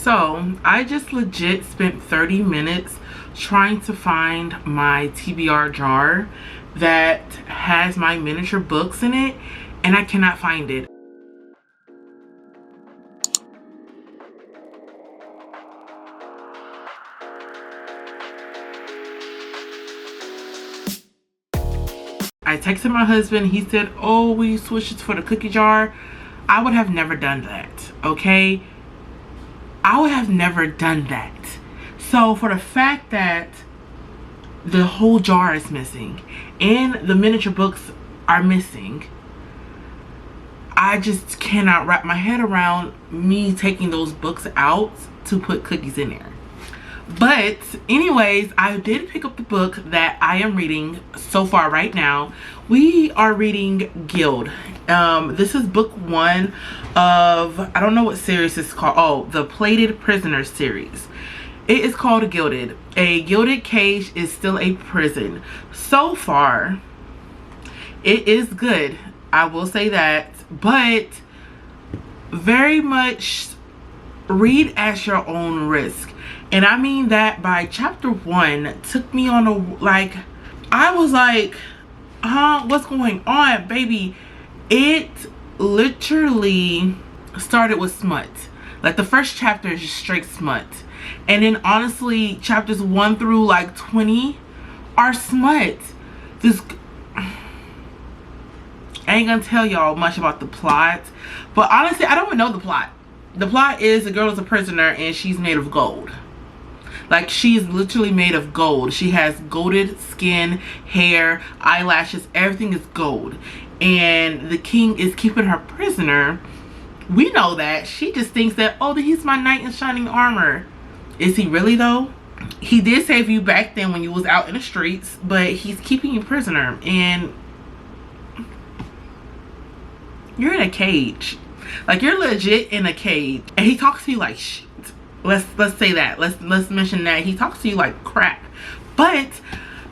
So I just legit spent 30 minutes trying to find my TBR jar that has my miniature books in it, and I cannot find it. I texted my husband. He said, oh, we switched it for the cookie jar. I would have never done that, okay? I would have never done that. So for the fact that the whole jar is missing and the miniature books are missing, I just cannot wrap my head around me taking those books out to put cookies in there. But anyways, I did pick up the book that I am reading so far right now. We are reading Guild. This is book 1 of, I don't know what series it's called. Oh, the Plated Prisoner series. It is called Gilded. A gilded cage is still a prison. So far, it is good. I will say that. But very much read at your own risk. And I mean that by chapter 1 took me on a, like, I was like, what's going on, baby? It literally started with smut. Like the first chapter is just straight smut. And then honestly, chapters 1 through like 20 are smut. This, I ain't gonna tell y'all much about the plot. But honestly, I don't even know the plot. The plot is the girl is a prisoner and she's made of gold. Like, she's literally made of gold. She has golded skin, hair, eyelashes, everything is gold. And the king is keeping her prisoner. We know that. She just thinks that, oh, he's my knight in shining armor. Is he really though? He did save you back then when you was out in the streets, but he's keeping you prisoner. And you're in a cage. Like, you're legit in a cage. And he talks to you like shit. Let's say that. Let's mention that. He talks to you like crap. But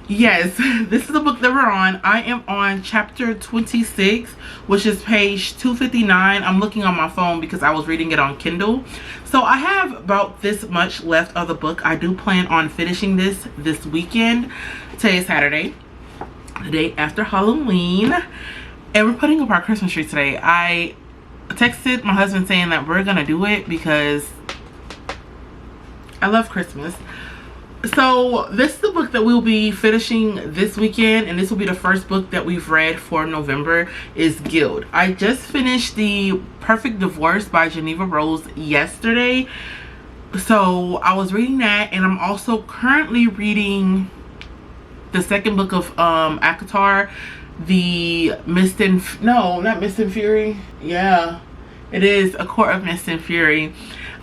yes, this is the book that we're on. I am on chapter 26, which is page 259. I'm looking on my phone because I was reading it on Kindle. So I have about this much left of the book. I do plan on finishing this weekend. Today is Saturday, the day after Halloween. And we're putting up our Christmas tree today. I texted my husband saying that we're gonna do it because I love Christmas. So this is the book that we'll be finishing this weekend, and this will be the first book that we've read for November, is Guild. I just finished The Perfect Divorce by Geneva Rose yesterday. So I was reading that, and I'm also currently reading the second book of ACOTAR, the Mist and, no, not Mist and Fury. Yeah, it is A Court of Mist and Fury.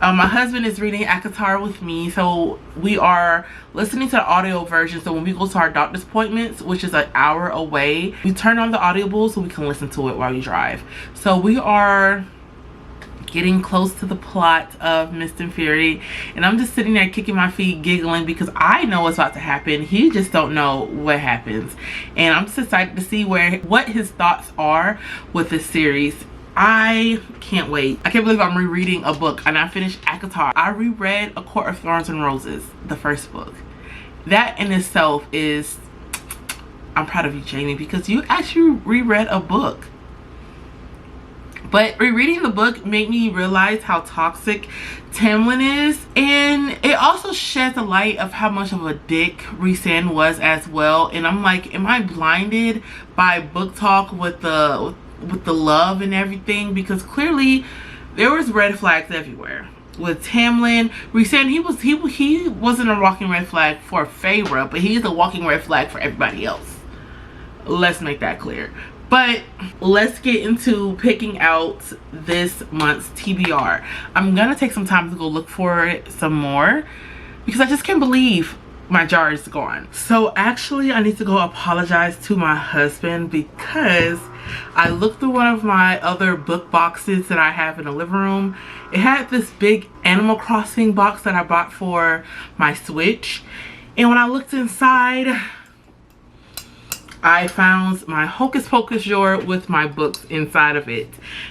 My husband is reading ACOTAR with me, so we are listening to the audio version. So when we go to our doctor's appointments, which is an hour away, we turn on the audible so we can listen to it while we drive. So we are getting close to the plot of Mist and Fury, and I'm just sitting there kicking my feet, giggling, because I know what's about to happen. He just don't know what happens, and I'm just excited to see what his thoughts are with this series. I can't wait. I can't believe I'm rereading a book, and I finished ACOTAR. I reread A Court of Thorns and Roses, the first book. That in itself is, I'm proud of you, Jamie, because you actually reread a book. But rereading the book made me realize how toxic Tamlin is, and it also sheds a light of how much of a dick Rhysand was as well. And I'm like, am I blinded by book talk with the love and everything? Because clearly there was red flags everywhere with Tamlin. Rhysand, he wasn't a walking red flag for Feyre, but he's a walking red flag for everybody else. Let's make that clear. But let's get into picking out this month's TBR. I'm gonna take some time to go look for it some more because I just can't believe my jar is gone. So actually I need to go apologize to my husband because I looked through one of my other book boxes that I have in the living room. It had this big Animal Crossing box that I bought for my Switch, and when I looked inside, I found my Hocus Pocus drawer with my books inside of it.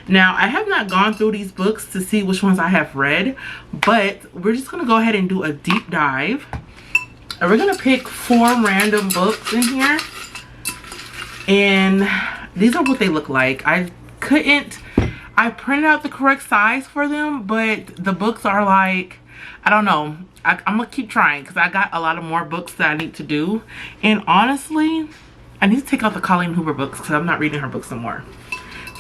Now, I have not gone through these books to see which ones I have read, but we're just going to go ahead and do a deep dive. And we're going to pick 4 random books in here. And these are what they look like. I printed out the correct size for them, but the books are like, I don't know. I'm going to keep trying because I got a lot of more books that I need to do. And honestly, I need to take out the Colleen Hoover books because I'm not reading her books no more.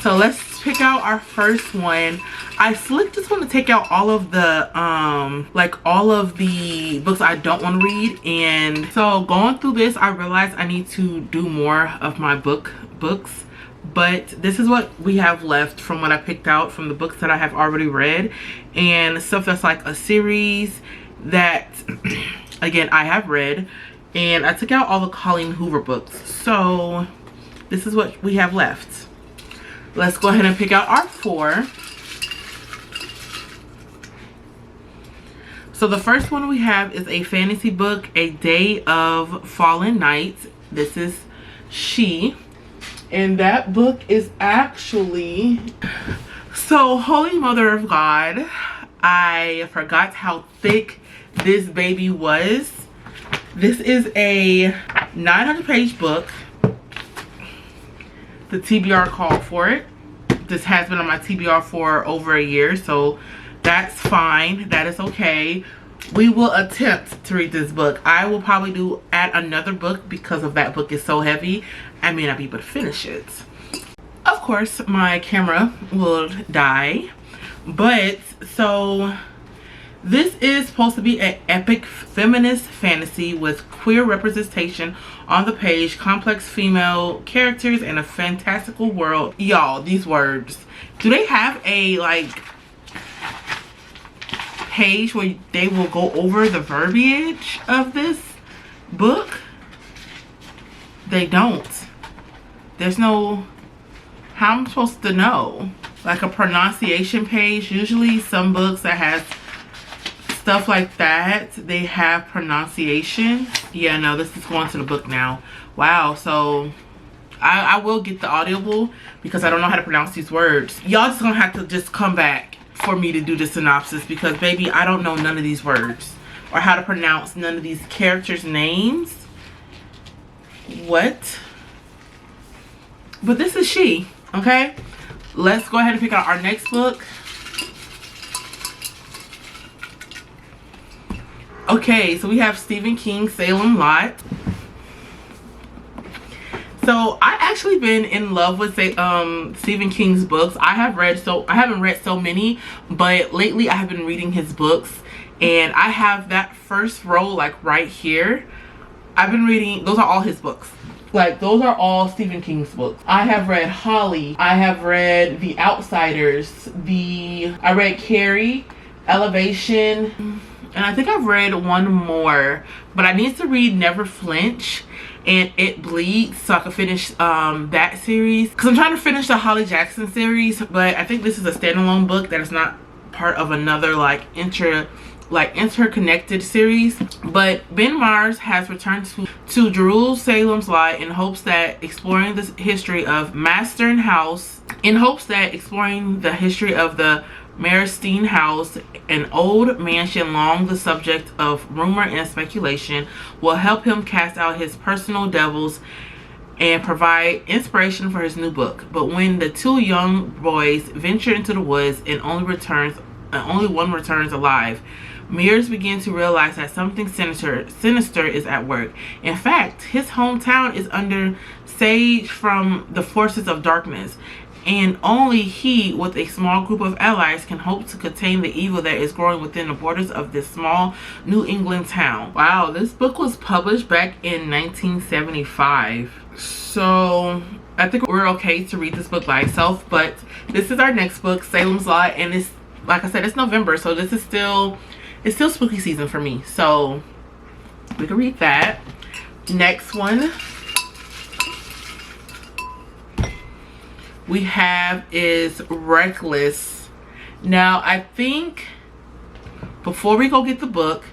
So let's pick out our first one. I just want to take out all of the all of the books I don't want to read. And so going through this, I realized I need to do more of my books. But this is what we have left from what I picked out from the books that I have already read, and stuff that's like a series that again I have read. And I took out all the Colleen Hoover books. So this is what we have left. Let's go ahead and pick out our 4. So the first one we have is a fantasy book, A Day of Fallen Knights. This is She. And that book is actually... So, Holy Mother of God, I forgot how thick this baby was. This is a 900-page book. The TBR called for it. This has been on my TBR for over a year, so that's fine. That is okay. We will attempt to read this book. I will probably add another book because of that book is so heavy. I may not be able to finish it. Of course, my camera will die. But, so... this is supposed to be an epic feminist fantasy with queer representation on the page, complex female characters, and a fantastical world. Y'all, these words. Do they have a, like, page where they will go over the verbiage of this book? They don't. There's no... how am I supposed to know? Like a pronunciation page. Usually some books that has stuff like that, they have pronunciation. Yeah, no, this is going to the book now. Wow, so I will get the Audible because I don't know how to pronounce these words. Y'all just gonna have to just come back for me to do the synopsis because baby, I don't know none of these words or how to pronounce none of these characters' names. What? But this is She, okay? Let's go ahead and pick out our next book. Okay, so we have Stephen King's Salem Lot. So I actually been in love with Stephen King's books. I haven't read so many, but lately I have been reading his books, and I have that first row like right here. I've been reading, those are all his books. Like, those are all Stephen King's books. I have read Holly. I have read The Outsiders. I read Carrie, Elevation. And I think I've read one more, but I need to read Never Flinch and It Bleeds so I can finish that series. Because I'm trying to finish the Holly Jackson series, but I think this is a standalone book that is not part of another interconnected series. But Ben Mars has returned to Jerusalem's Lot in hopes that exploring the history of Mastern House, the Marstein House, an old mansion long the subject of rumor and speculation, will help him cast out his personal devils and provide inspiration for his new book. But when the 2 young boys venture into the woods and only one returns alive, Mears begins to realize that something sinister is at work. In fact, his hometown is under siege from the forces of darkness, and only he, with a small group of allies, can hope to contain the evil that is growing within the borders of this small New England town. Wow, this book was published back in 1975. So I think we're okay to read this book by itself, but this is our next book, Salem's Lot, and it's, like I said, it's November, so this is still spooky season for me. So we can read that. Next one we have is Reckless. Now, I think before we go get the book,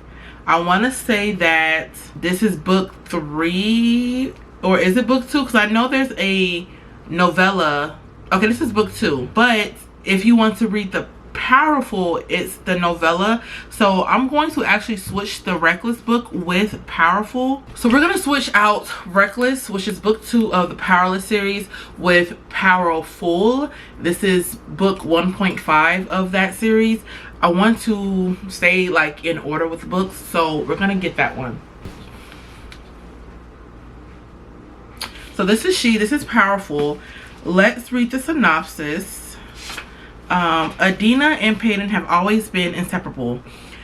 I want to say that this is book 3 Or is it book 2? Because I know there's a novella. Okay, this is book 2. But if you want to read the Powerful, it's the novella. So I'm going to actually switch the Reckless book with Powerful. So we're going to switch out Reckless, which is book 2 of the Powerless series, with Powerful. This is book 1.5 of that series. I want to stay like in order with the books, so we're going to get that one. So this is Powerful. Let's read the synopsis. Adina and Peyton have always been inseparable.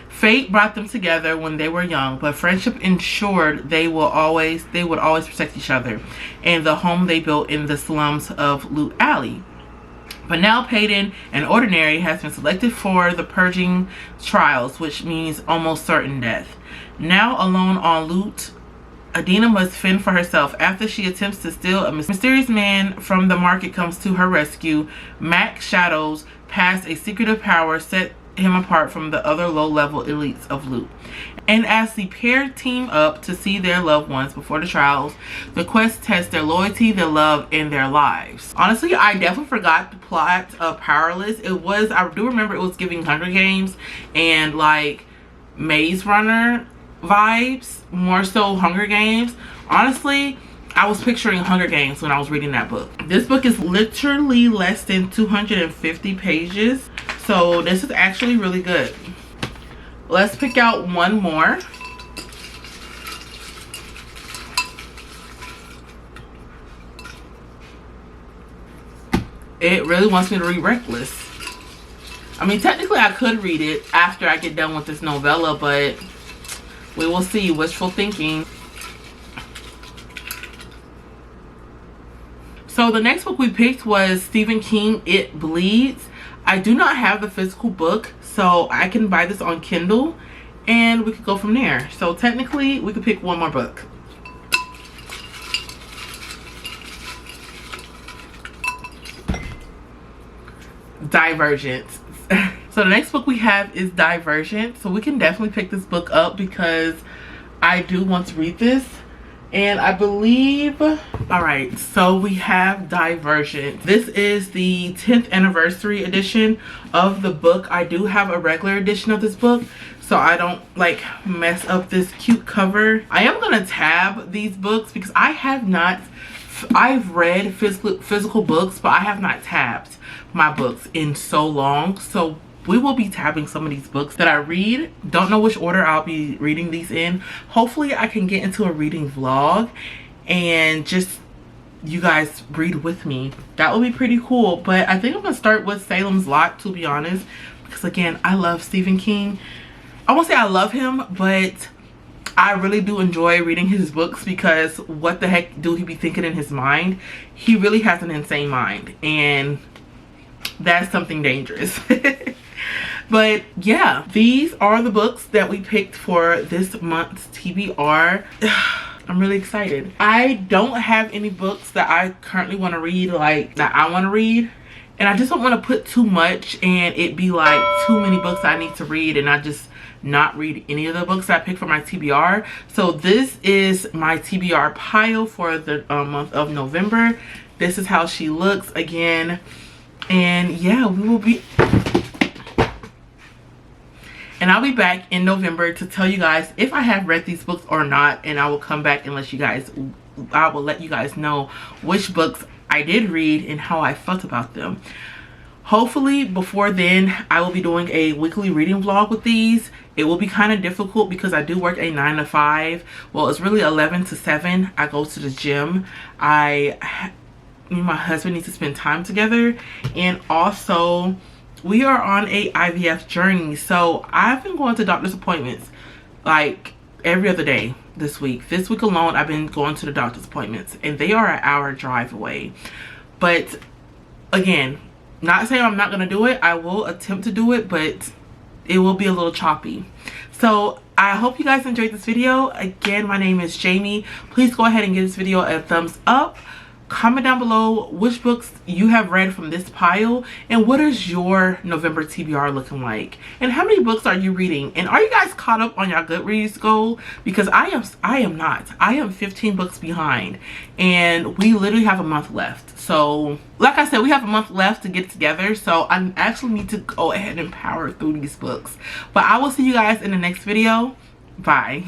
Fate brought them together when they were young, but friendship ensured they would always protect each other and the home they built in the slums of Loot Alley. But now Peyton, an ordinary, has been selected for the purging trials, which means almost certain death. Now alone on Loot, Adina must fend for herself. After she attempts to steal, a mysterious man from the market comes to her rescue. Mac Shadows passed a secretive power set him apart from the other low-level elites of Loot. And as the pair team up to see their loved ones before the trials, the quest tests their loyalty, their love, and their lives. Honestly, I definitely forgot the plot of Powerless. I do remember it was giving Hunger Games and like Maze Runner vibes, more so Hunger Games. Honestly, I was picturing Hunger Games when I was reading that book. This book is literally less than 250 pages, so this is actually really good. Let's pick out one more. It really wants me to read Reckless. I mean, technically I could read it after I get done with this novella, but we will see. Wishful thinking. So the next book we picked was Stephen King, It Bleeds. I do not have the physical book, so I can buy this on Kindle and we could go from there. So technically we could pick one more book. Divergent. So the next book we have is Divergent. So we can definitely pick this book up because I do want to read this. And I believe, alright, so we have Divergent. This is the 10th anniversary edition of the book. I do have a regular edition of this book, so I don't like mess up this cute cover. I am going to tab these books because I've read physical books, but I have not tabbed my books in so long. So we will be tabbing some of these books that I read. Don't know which order I'll be reading these in. Hopefully I can get into a reading vlog and just you guys read with me. That would be pretty cool. But I think I'm gonna start with Salem's Lot, to be honest, because again, I love Stephen King. I won't say I love him, but I really do enjoy reading his books because what the heck do he be thinking in his mind? He really has an insane mind, and that's something dangerous. But yeah, these are the books that we picked for this month's TBR. I'm really excited. I don't have any books that I currently want to read, like that I want to read, and I just don't want to put too much and it be like too many books I need to read and I just not read any of the books I picked for my TBR. So this is my TBR pile for the month of November. This is how she looks again. And yeah, I'll be back in November to tell you guys if I have read these books or not, and I will come back and I will let you guys know which books I did read and how I felt about them. Hopefully before then I will be doing a weekly reading vlog with these. It will be kind of difficult because I do work a 9 to 5. Well, it's really 11 to 7. I go to the gym. Me and my husband need to spend time together, and also we are on a IVF journey. So I've been going to doctor's appointments like every other day this week. This week alone I've been going to the doctor's appointments, and they are an hour drive away. But again, not saying I'm not gonna do it. I will attempt to do it, but it will be a little choppy. So I hope you guys enjoyed this video. Again, my name is Jamie. Please go ahead and give this video a thumbs up. Comment down below which books you have read from this pile and what is your November TBR looking like, and how many books are you reading, and are you guys caught up on your Goodreads goal? Because I am not. I am 15 books behind and we literally have a month left. So like I said, we have a month left to get together, so I actually need to go ahead and power through these books. But I will see you guys in the next video. Bye.